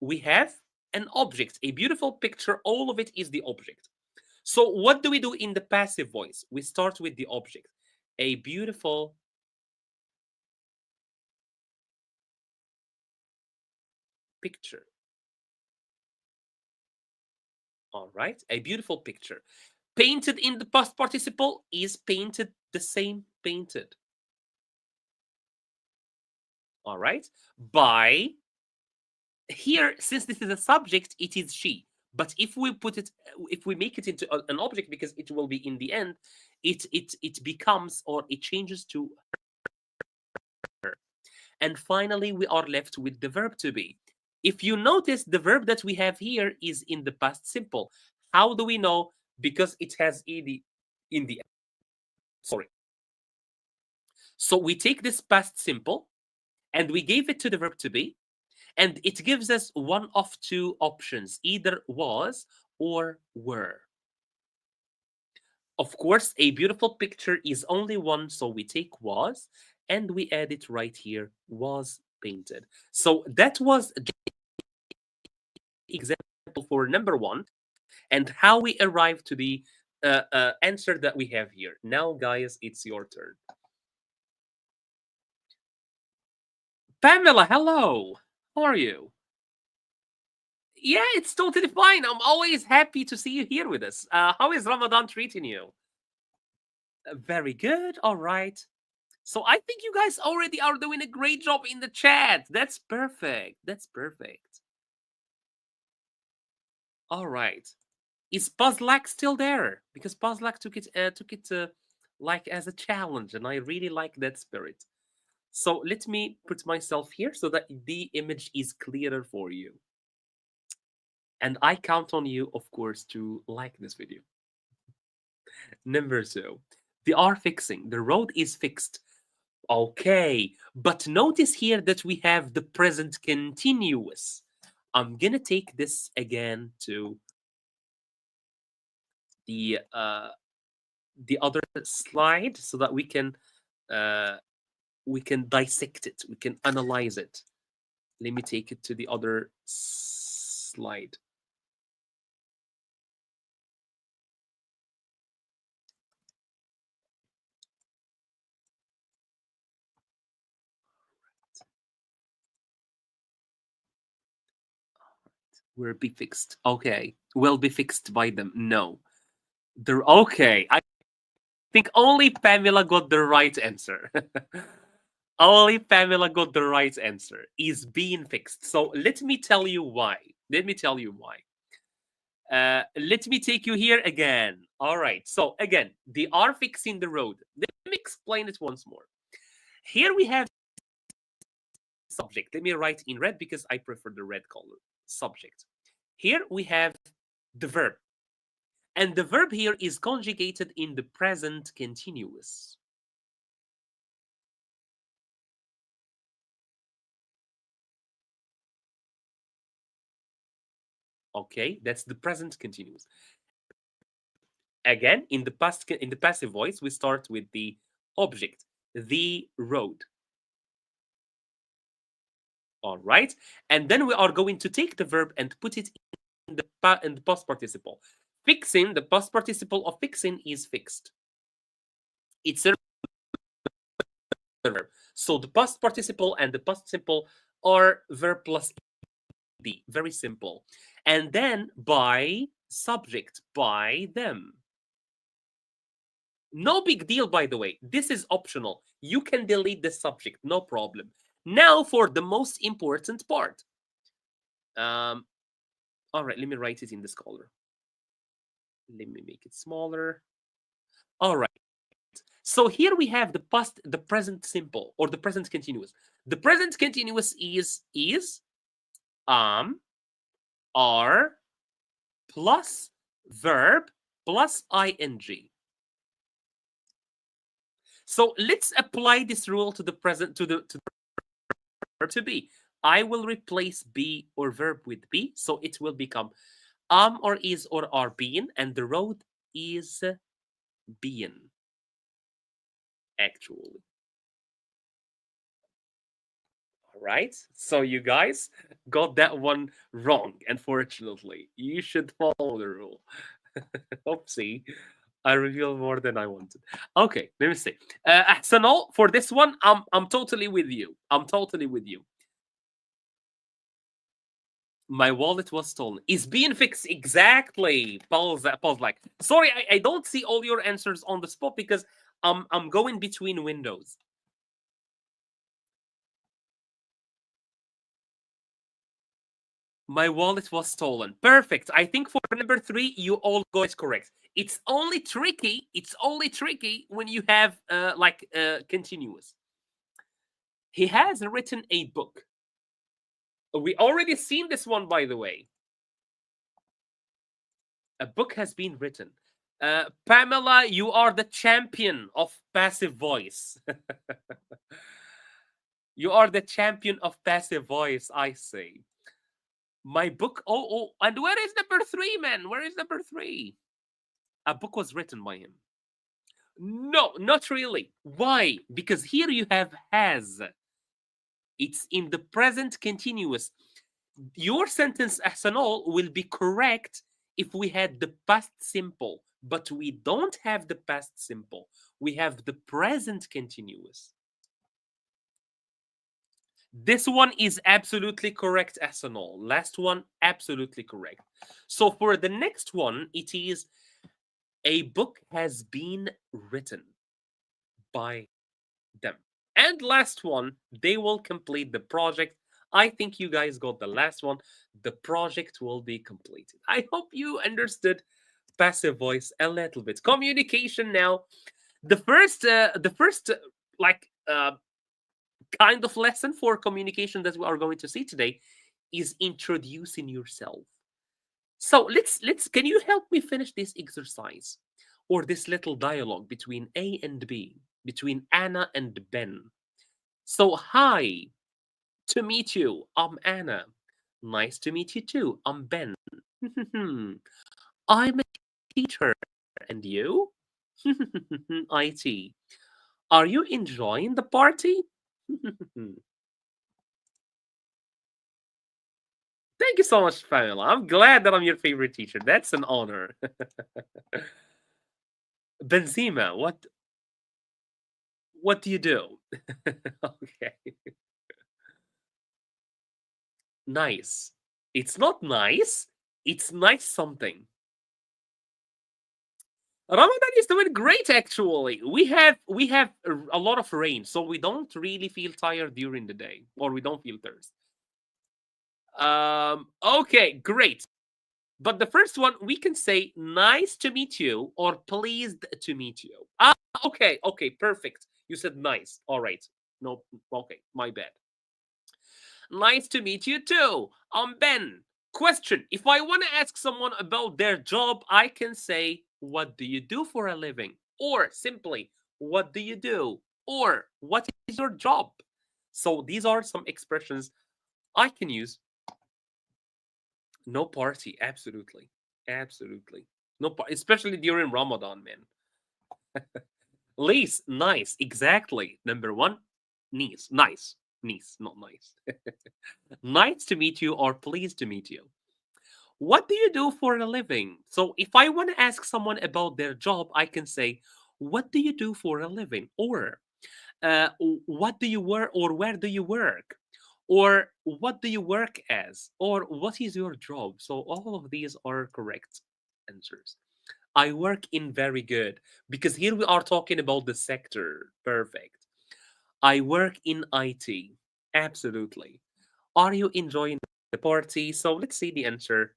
We have an object, a beautiful picture. All of it is the object. So what do we do in the passive voice? We start with the object. A beautiful picture. All right, a beautiful picture. Painted in the past participle is painted, the same painted. All right, by here, since this is a subject, it is she. But if we make it into an object, because it will be in the end, it becomes, or it changes to her. And finally, we are left with the verb to be. If you notice, the verb that we have here is in the past simple. How do we know? Because it has ed in the end. Sorry. So we take this past simple and we gave it to the verb to be, and it gives us one of two options, either was or were. Of course, a beautiful picture is only one, so we take was and we add it right here, was painted. So that was the example for number one, and how we arrive to the answer that we have here. Now, guys, it's your turn. Pamela, hello. How are you? Yeah, it's totally fine. I'm always happy to see you here with us. How is Ramadan treating you? Very good. All right. So I think you guys already are doing a great job in the chat. That's perfect. That's perfect. All right. Is Puzzlack still there? Because Puzzlack took it like as a challenge, and I really like that spirit. So let me put myself here so that the image is clearer for you. And I count on you, of course, to like this video. Number two, they are fixing. The road is fixed. Okay, but notice here that we have the present continuous. I'm gonna take this again to the other slide so that we can dissect it, we can analyze it. Let me take it to the other slide. Will be fixed. Okay, will be fixed by them. No, they're okay. I think only Pamela got the right answer. Only Pamela got the right answer. Is being fixed. So let me tell you why. Let me tell you why. Let me take you here again. All right. So again, they are fixing the road. Let me explain it once more. Here we have subject. Let me write in red because I prefer the red color. Subject. Here we have the verb. And the verb here is conjugated in the present continuous. Okay, that's the present continuous. Again, in the passive voice, we start with the object, the road. All right, and then we are going to take the verb and put it in the past participle. Fixing, the past participle of fixing is fixed. It's a verb. So the past participle and the past simple are verb plus ed. Very simple. And then by subject, by them. No big deal, by the way. This is optional. You can delete the subject, no problem. Now for the most important part. All right, let me write it in this color. Let me make it smaller. All right. So here we have the past, the present simple, or the present continuous. The present continuous is, are, plus verb, plus ing. So let's apply this rule to the present, to the verb to be. I will replace be or verb with be, so it will become or is or are being, and the road is being. Actually. All right. So you guys got that one wrong, unfortunately. You should follow the rule. Oopsie. I revealed more than I wanted. Okay, let me see. Ahsanal, for this one, I'm totally with you. I'm totally with you. My wallet was stolen. Is being fixed exactly? Pause like. Sorry, I don't see all your answers on the spot because I'm going between windows. My wallet was stolen. Perfect. I think for number three, you all got it correct. It's only tricky. It's only tricky when you have continuous. He has written a book. We already seen this one, by the way. A book has been written. Pamela, you are the champion of passive voice. You are the champion of passive voice, I say. My book. Oh, and where is number three, man? Where is number three? A book was written by him. No, not really. Why? Because here you have has. It's in the present continuous. Your sentence, Ahsanol, will be correct if we had the past simple, but we don't have the past simple. We have the present continuous. This one is absolutely correct, Ahsanol. Last one, absolutely correct. So for the next one, it is a book has been written by them. And last one, they will complete the project. I think you guys got the last one. The project will be completed. I hope you understood passive voice a little bit. Communication now. The first like kind of lesson for communication that we are going to see today is introducing yourself. So let's can you help me finish this exercise or this little dialogue between A and B, between Anna and Ben? So hi, to meet you. I'm Anna. Nice to meet you too. I'm Ben. I'm a teacher. And you? IT. Are you enjoying the party? Thank you so much, Pamela. I'm glad that I'm your favorite teacher. That's an honor. Benzema, what do you do? Okay. Nice. It's not nice. It's nice something. Ramadan is doing great actually. We have a lot of rain, so we don't really feel tired during the day, or we don't feel thirst. Okay, great. But the first one we can say nice to meet you or pleased to meet you. Ah, okay, perfect. You said nice. All right. No, okay, my bad. Nice to meet you too. I'm Ben. Question: if I want to ask someone about their job, I can say, what do you do for a living? Or simply, what do you do? Or what is your job? So these are some expressions I can use. No party, absolutely. Absolutely. No, especially during Ramadan, man. Lease, nice, exactly. Number one, niece, nice, niece, not nice. Nice to meet you or pleased to meet you. What do you do for a living? So if I want to ask someone about their job, I can say, what do you do for a living? Or what do you work or where do you work? Or what do you work as? Or what is your job? So all of these are correct answers. I work in very good because here we are talking about the sector. Perfect. I work in IT. Absolutely. Are you enjoying the party? So let's see the answer.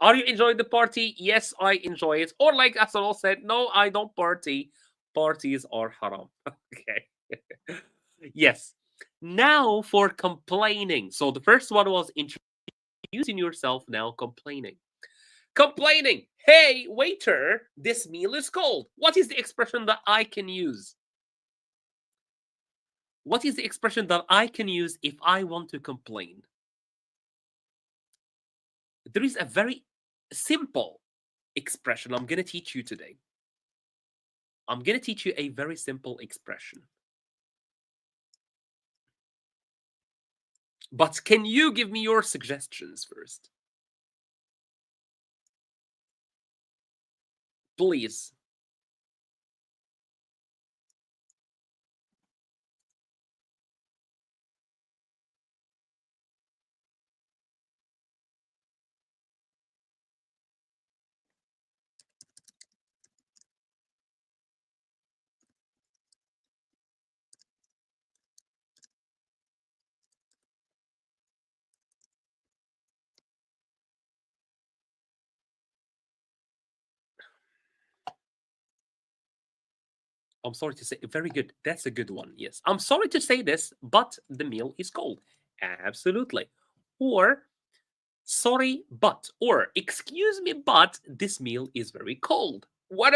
Are you enjoying the party? Yes, I enjoy it. Or like Asal said, no, I don't party. Parties are haram. Okay. Yes. Now for complaining. So the first one was introducing yourself, now complaining. Complaining. Hey, waiter, this meal is cold. What is the expression that I can use? What is the expression that I can use if I want to complain? There is a very simple expression I'm going to teach you today. I'm going to teach you a very simple expression. But can you give me your suggestions first? Please. I'm sorry to say, very good. That's a good one. Yes. I'm sorry to say this, but the meal is cold. Absolutely. Or, sorry, but, or, excuse me, but this meal is very cold. What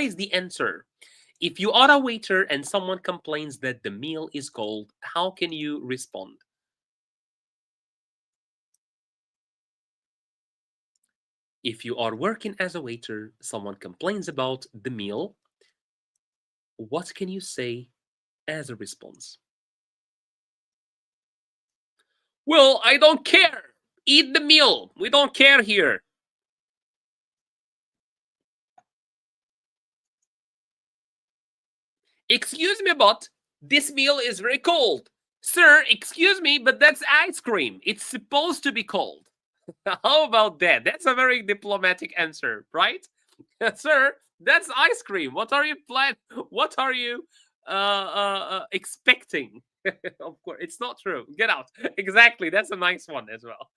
is the answer? If you are a waiter and someone complains that the meal is cold, how can you respond? If you are working as a waiter, someone complains about the meal, what can you say as a response? Well, I don't care. Eat the meal. We don't care here. Excuse me, but this meal is very cold. Sir, excuse me, but that's ice cream. It's supposed to be cold. How about that? That's a very diplomatic answer, right? Sir, that's ice cream. What are you expecting? Of course, it's not true. Get out. Exactly. That's a nice one as well.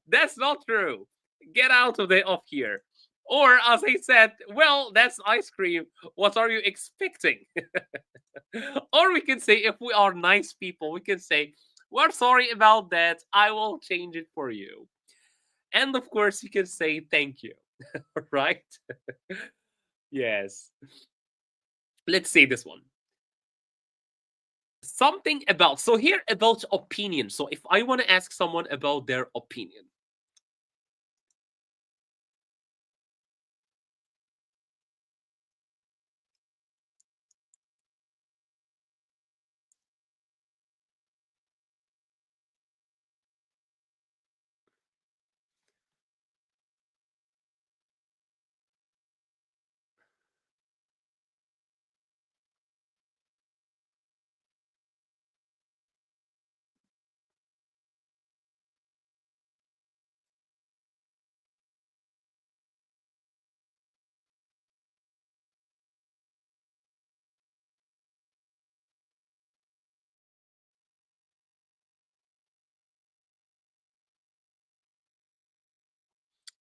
That's not true. Get out of here. Or as I said, well, that's ice cream. What are you expecting? Or we can say, if we are nice people, we can say, we're sorry about that. I will change it for you. And of course, you can say thank you, right? Yes. Let's say this one. Something about, so here about opinion. So if I want to ask someone about their opinion,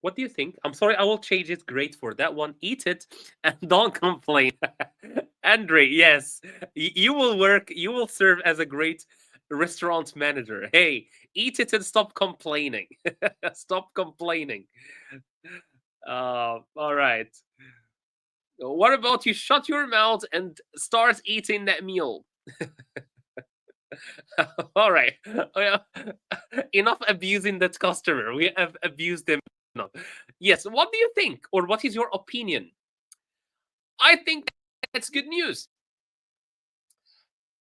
what do you think? I'm sorry, I will change it. Great for that one. Eat it and don't complain. Andre, yes, you will work, you will serve as a great restaurant manager. Hey, eat it and stop complaining. Stop complaining. All right. What about you shut your mouth and start eating that meal? All right. Well, enough abusing that customer. We have abused them enough. Yes. What do you think, or what is your opinion? I think that's good news.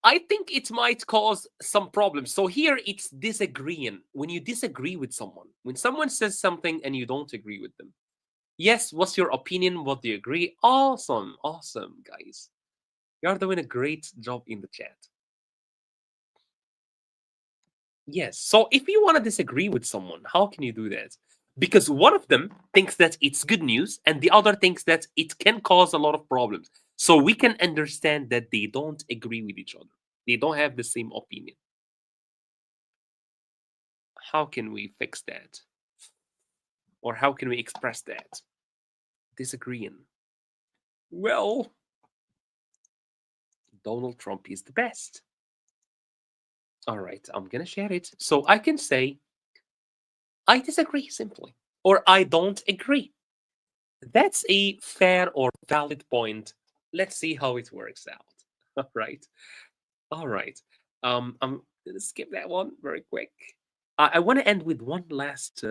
I think it might cause some problems. So here it's disagreeing. When you disagree with someone, when someone says something and you don't agree with them. Yes, what's your opinion? What do you agree? Awesome. Awesome, guys. You're doing a great job in the chat. Yes. So if you want to disagree with someone, how can you do that? Because one of them thinks that it's good news and the other thinks that it can cause a lot of problems. So we can understand that they don't agree with each other. They don't have the same opinion. How can we fix that? Or how can we express that? Disagreeing. Well, Donald Trump is the best. All right, I'm going to share it. So I can say, I disagree simply, or I don't agree. That's a fair or valid point. Let's see how it works out. All right. All right. I'm gonna skip that one very quick. I want to end with one last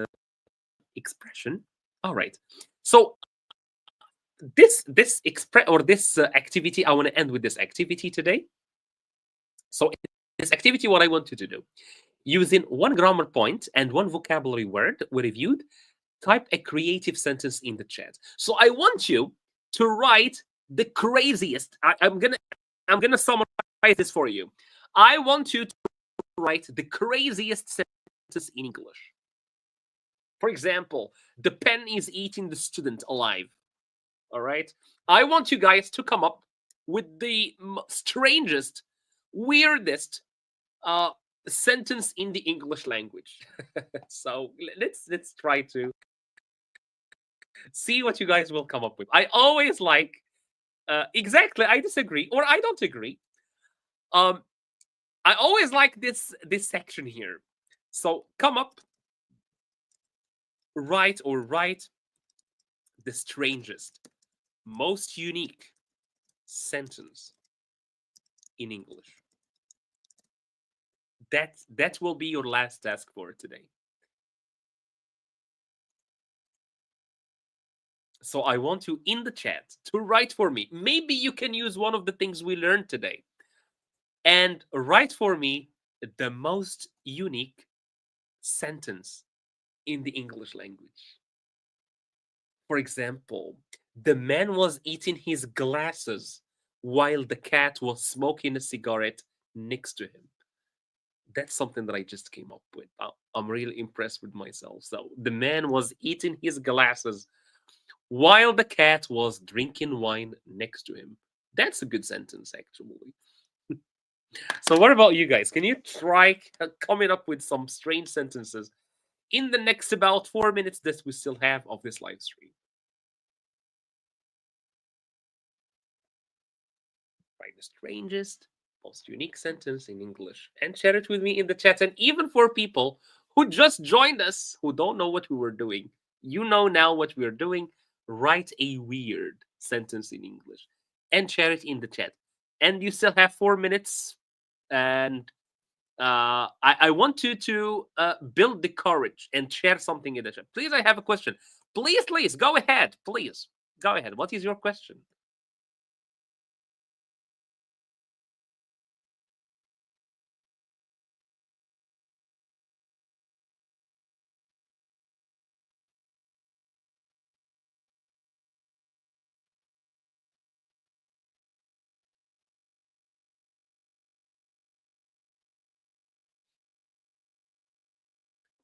expression. All right. So this express or this activity, I want to end with this activity today. So this activity, what I want you to do, using one grammar point and one vocabulary word we reviewed, type a creative sentence in the chat. So I want you to write the craziest. I'm gonna summarize this for you. I want you to write the craziest sentence in English. For example, the pen is eating the student alive. All right. I want you guys to come up with the strangest, weirdest uh, sentence in the English language. So let's try to see what you guys will come up with. I always like Exactly, I disagree or I don't agree. Um, I always like this section here. So come up, write the strangest, most unique sentence in English. That will be your last task for today. So I want you in the chat to write for me. Maybe you can use one of the things we learned today and write for me the most unique sentence in the English language. For example, the man was eating his glasses while the cat was smoking a cigarette next to him. That's something that I just came up with. I'm really impressed with myself. So the man was eating his glasses while the cat was drinking wine next to him. That's a good sentence, actually. So, what about you guys? Can you try coming up with some strange sentences in the next about 4 minutes that we still have of this live stream? Write the strangest, most unique sentence in English and share it with me in the chat. And even for people who just joined us, who don't know what we were doing, you know now what we're doing. Write a weird sentence in English and share it in the chat. And you still have 4 minutes. And I want you to build the courage and share something in the chat. Please, I have a question. Please, go ahead. Please, go ahead. What is your question?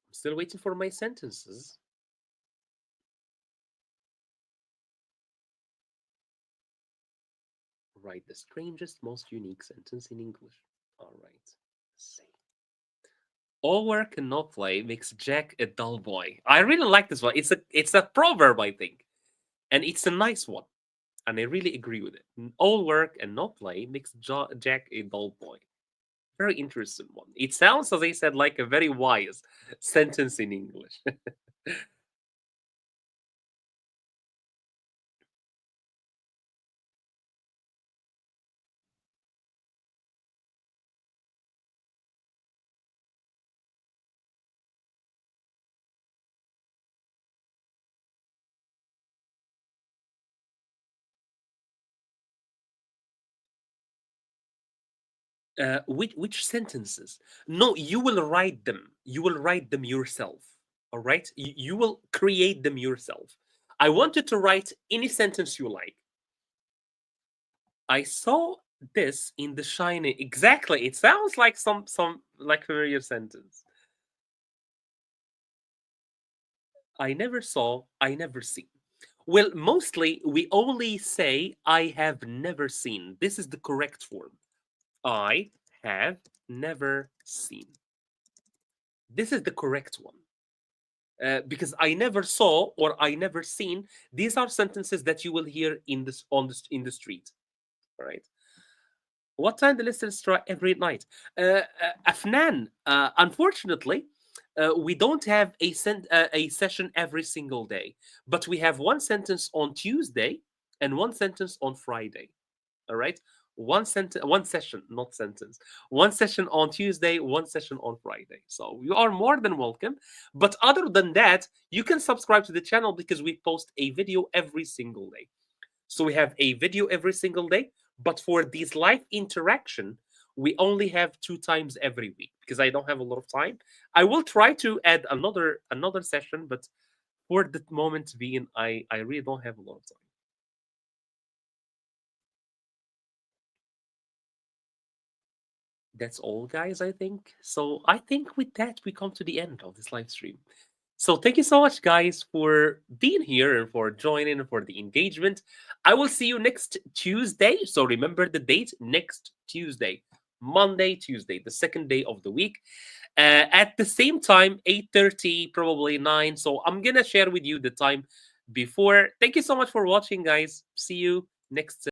I'm still waiting for my sentences. Write the strangest, most unique sentence in English. All right. Let's see. All work and no play makes Jack a dull boy. I really like this one. It's a proverb, I think, and it's a nice one, and I really agree with it. All work and no play makes Jack a dull boy. Very interesting one. It sounds, as I said, like a very wise sentence in English. Which sentences? No, you will write them. You will write them yourself. All right, you will create them yourself. I want you to write any sentence you like. I saw this in The Shining. Exactly. It sounds like some like familiar sentence. I never saw. I never seen. Well, mostly we only say I have never seen. This is the correct form. I have never seen. This is the correct one. Because I never saw or I never seen. These are sentences that you will hear in this on this in the street. All right. What time the listeners try every night? Afnan, unfortunately, we don't have a session every single day, but we have one sentence on Tuesday and one sentence on Friday. All right, one session, not sentence. One session on Tuesday, one session on Friday. So you are more than welcome. But other than that, you can subscribe to the channel because we post a video every single day. So we have a video every single day, but for these live interaction, we only have 2 times every week because I don't have a lot of time. I will try to add another session, but for the moment being, I really don't have a lot of time. That's all, guys, I think. So I think with that, we come to the end of this live stream. So thank you so much, guys, for being here and for joining and for the engagement. I will see you next Tuesday. So remember the date, next Tuesday, Monday, Tuesday, the second day of the week. At the same time, 8:30, probably 9. So I'm going to share with you the time before. Thank you so much for watching, guys. See you next